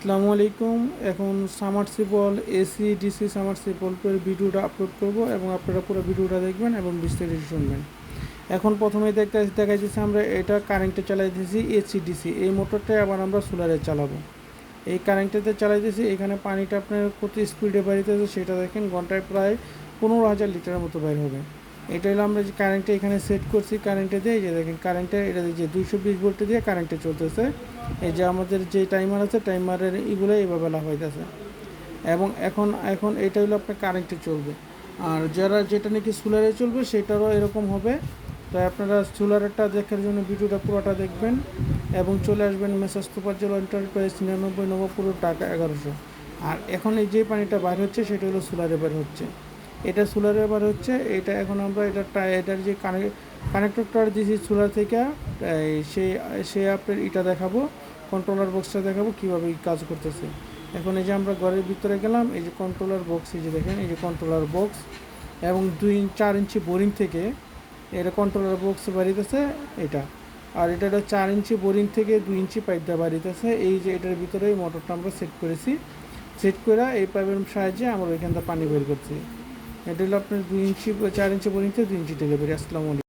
আসসালামু আলাইকুম। এখন সামারসিবল এসি ডিসি সামারসিবলের ভিডিওটা আপলোড করব এবং আপনারা পুরো ভিডিওটা দেখবেন এবং বিস্তারিত শুনবেন। এখন প্রথমে দেখাইতেছি আমরা এটা কারেন্টে চালাইতেছি এসি ডিসি। এই মোটরটা আবার আমরা সোলারে চালাবো। এই কারেন্টেতে চালাইতেছি। এখানে পানিটা আপনার কত স্পিডে বাড়িতেছে সেটা দেখেন, ঘন্টায় প্রায় 15,000 লিটারের মতো বের হবে। এটা হলো আমরা যে কারেন্টে এখানে সেট করছি কারেন্টে দিয়ে, এই যে দেখেন কারেন্টে এটা যে 220 ভোল্টে দিয়ে কারেন্টে চলতেছে। এই যে আমাদের যে টাইমার আছে টাইমারের এগুলো এইভাবে হইতেছে। এবং এখন এখন এটা হলো আপনার কারেন্টে চলবে। আর যারা যেটা নাকি সোলারে চলবে সেটারও এরকম হবে। তো আপনারা সোলারেরটা দেখার জন্য ভিডিওটা পুরোটা দেখবেন এবং চলে আসবেন মেসাজ তোফাজ্জল এন্টারপ্রাইজ 99 নবাবপুর ঢাকা 1100। আর এখন এই যে পানিটা বার হচ্ছে সেটা হলো সোলারে বার হচ্ছে। এটা সোলারে বার হচ্ছে। এটা এখন আমরা এটার যে কানেক্টরটা দিয়েছি সোলার থেকে, সে সে আপনার এটা দেখাবো, কন্ট্রোলার বক্সটা দেখাবো কীভাবে কাজ করতেছে। এখন এই যে আমরা ঘরের ভিতরে গেলাম, এই যে কন্ট্রোলার বক্স, এই যে দেখেন এই যে কন্ট্রোলার বক্স এবং 4 ইঞ্চি বোরিং থেকে এটা কন্ট্রোলার বক্স বাড়িতেছে এটা। আর এটা 4 ইঞ্চি বোরিং থেকে 2 ইঞ্চি পাইপ দেওয়া বাড়িতেছে। এই যে এটার ভিতরে এই মোটরটা আমরা সেট করেছি। সেট করে এই পাইপের সাহায্যে আমরা এখান থেকে পানি বের করছি। এটা হলো আপনার 4 ইঞ্চি বোরিং থেকে 2 ইঞ্চি ডেলিভারি। আসসালামু আলাইকুম।